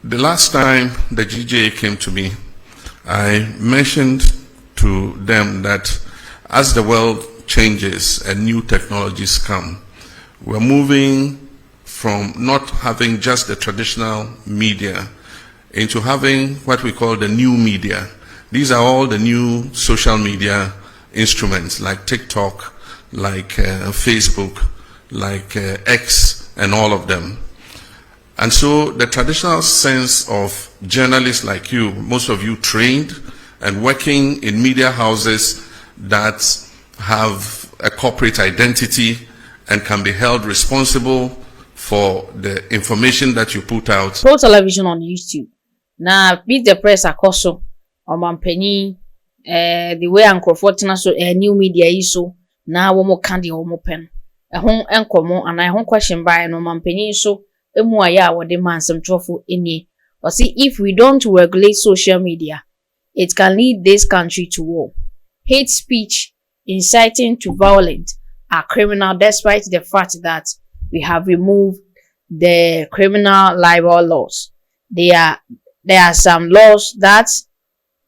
The last time the GJA came to me, I mentioned to them that as the world changes and new technologies come, we're moving from not having just the traditional media into having what we call the new media. These are all the new social media instruments like Tik Tok, like Facebook, like X, and all of them. And so the traditional sense of journalists like you, most of you trained and working in media houses that have a corporate identity and can be held responsible for the information that you put out. Pro television on YouTube. Now, beat the press akoso or mampeni the way Ankrofotna so a new media iso now womo candy or mo pen. A home encomo and I home question by no mampeni so emuaya or demand some trophy in or see if we don't regulate social media, it can lead this country to war. Hate speech, inciting to violence are criminal despite the fact that we have removed the criminal libel laws. There are some laws that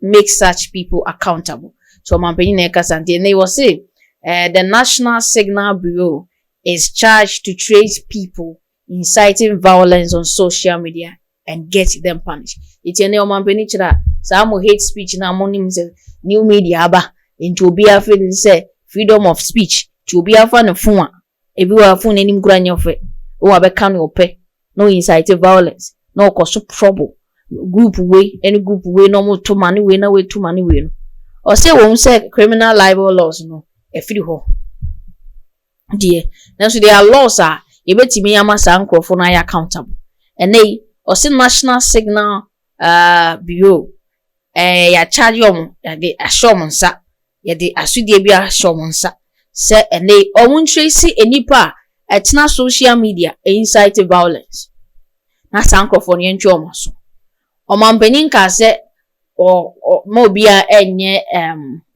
make such people accountable. So they will say the National Signal Bureau is charged to trace people inciting violence on social media and get them punished. It's a neomampeni chira. Some hate speech na monim new media aba into be a say freedom of speech to be a fan of fun. If you are fun any granyofe, or abe can ope, no inciting violence, no cause trouble. Group way, any group way, no more too money way, no way too money way. Or say won't say criminal libel laws, no, a free ho. Dear, now so their laws are ebeti me amasa ankrofo na ya accountable. And they or say National Signal Bureau ya charge yom ya de ashomonsa ya de asudie bi ashomonsa say and they omun trace enipa etna social media incite violence na sankrofo ne ntwe omaso omampenin ka se o mobia enye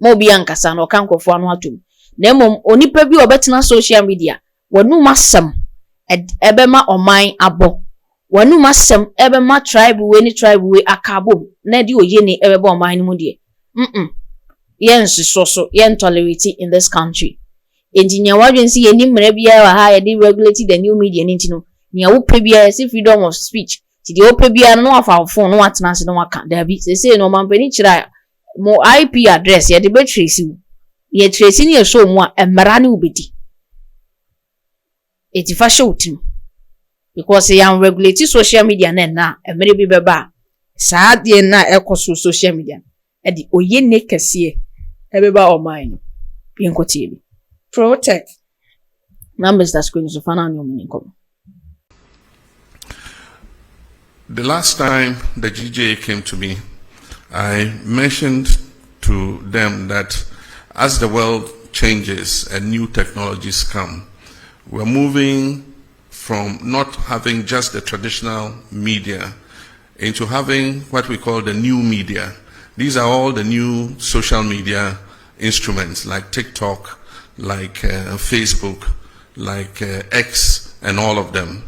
mobia nkasa na okankrofo anu atum na mom onipa bi obetna social media wonu masam ebema oman abo wanu masem ebema tribe we akabo na di oyene ebeba oman ni mu de yensu so yen tolerate in this country engineer wadwensi yeni mre bia wa ha ye dey regulate the new media ni ntino nia wo pe bia say freedom of speech ti de wo pe bia no afa phone no atena se no waka da bi say no mampani kira mo IP address ye de be trace ye trace ni ye show mu a emra ni obedi eti fa show tim because you regulate social media na emre bi beba saa de na ekoso social media e di oyene kese ebeba oman pinkotieli protect numbers that's going to find your income. The last time the GJA came to me, I mentioned to them that as the world changes and new technologies come, we're moving from not having just the traditional media into having what we call the new media. These are all the new social media instruments like Tik Tok, like Facebook, like X, and all of them.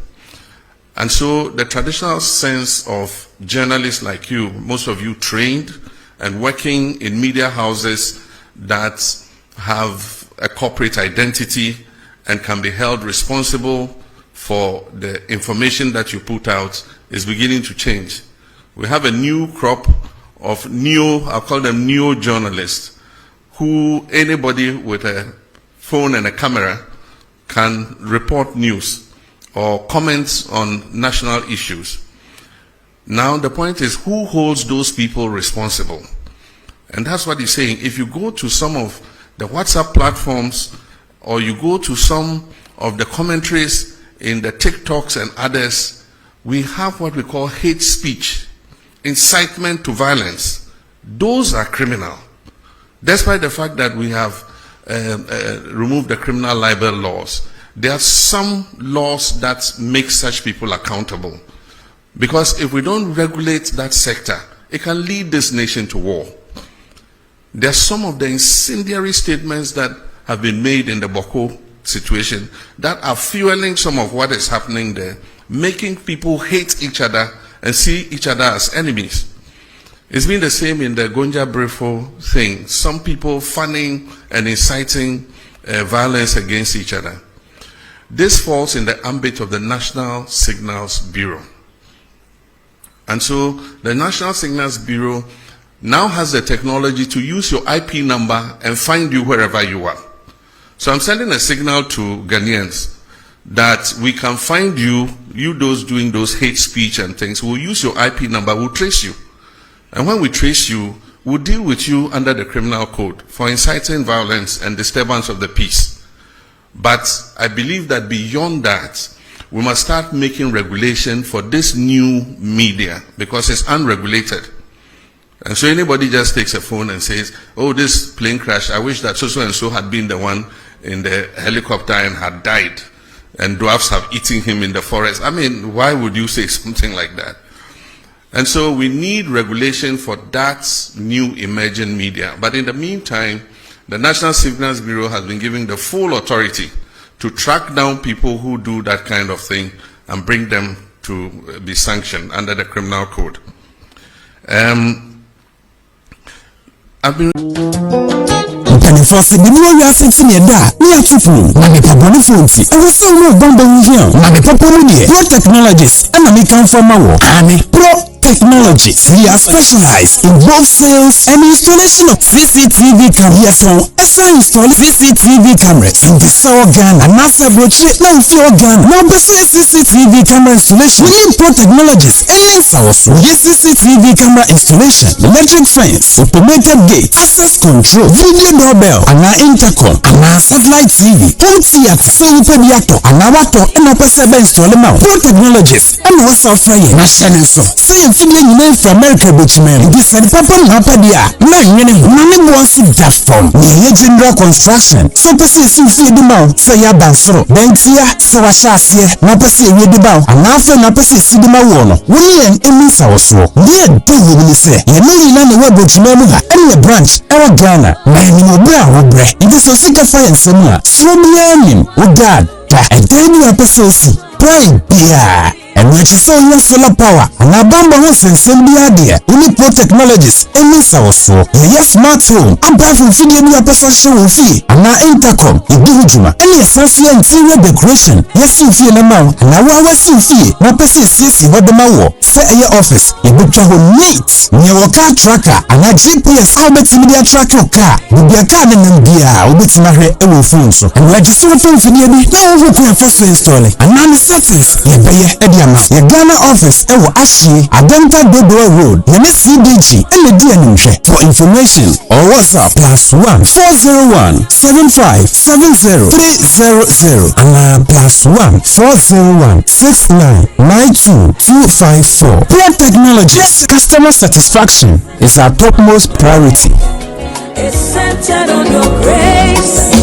And so the traditional sense of journalists like you, most of you trained and working in media houses that have a corporate identity and can be held responsible for the information that you put out, is beginning to change. We have a new crop of I'll call them neo journalists, who anybody with a phone and a camera can report news or comments on national issues. Now the point is, who holds those people responsible? And that's what he's saying. If you go to some of the WhatsApp platforms, or you go to some of the commentaries in the TikToks and others, we have what we call hate speech, incitement to violence. Those are criminal. Despite the fact that we have removed the criminal libel laws, there are some laws that make such people accountable. Because if we don't regulate that sector, it can lead this nation to war. There are some of the incendiary statements that have been made in the Boko situation that are fueling some of what is happening there, making people hate each other and see each other as enemies. It's been the same in the Gonja Brefo thing. Some people fanning and inciting violence against each other. This falls in the ambit of the National Signals Bureau. And so the National Signals Bureau now has the technology to use your IP number and find you wherever you are. So I'm sending a signal to Ghanaians that we can find you those doing those hate speech and things. We'll use your IP number, we'll trace you. And when we trace you, we'll deal with you under the criminal code for inciting violence and disturbance of the peace. But I believe that beyond that, we must start making regulation for this new media because it's unregulated. And so anybody just takes a phone and says, oh, this plane crash, I wish that so and so had been the one in the helicopter and had died, and dwarfs have eaten him in the forest. I mean, why would you say something like that? And so we need regulation for that new emerging media. But in the meantime, the National Signals Bureau has been given the full authority to track down people who do that kind of thing and bring them to be sanctioned under the criminal code. I've been First, the new year since in the we are two na the Paboni Fonti. I was so no bumble here. Na the Paponi, Pro Technologies, and American Farmer, and Pro Technologies. We are specialized in both sales and installation of CCTV cameras. So, install CCTV cameras in the Sour Ghana and NASA Broche, now Sour Ghana. Now, besides CCTV camera installation, we Pro Technologies, aliens also. Yes, CCTV camera installation, electric fence, automated gate, access control, video doorbell, and our intercom, and our satellite TV, home theater, so you pay the actor, and our actor, and our person install them out. Pro Technologies, and what's our fire, national so. Say, feeling you name for America, which man, this and Papa Napadia, none wants it that form. The general construction, so pursue feed them out, say ya bansro, Bentia, so I shall see, Napasi read about, and after Napasi see them out. We and Emmys also, dear, do you will say, you know, you know, web which member, and a branch, our Ghana, many more brown, it is a sick fire and similar, so me, oh God, and then you are persuasive, pride, yeah. And when you saw your solar power, and a bamba was in some idea, only Pro Technologies, and Miss also, yes, smartphone, and buy from video person fee, and our intercom, you do Juma, and yes, fancy interior decoration, yes, you feel a mouth, and our was you fee, not person sees what the maw, set your office, you book your neat, near a car tracker, and a GPS, how much media track your car, will be a car and dear, will be my head, and will phone so, and register for video, now we can first install it, and now the settings, you pay your Ghana office ewo Ashi Adenta Dodo Road Yeme CDG Dianumche. For information or WhatsApp +1 401 7570 300 and +1 401 6992 254. Pro Technologies, customer satisfaction is our topmost priority. It's centered on your grace.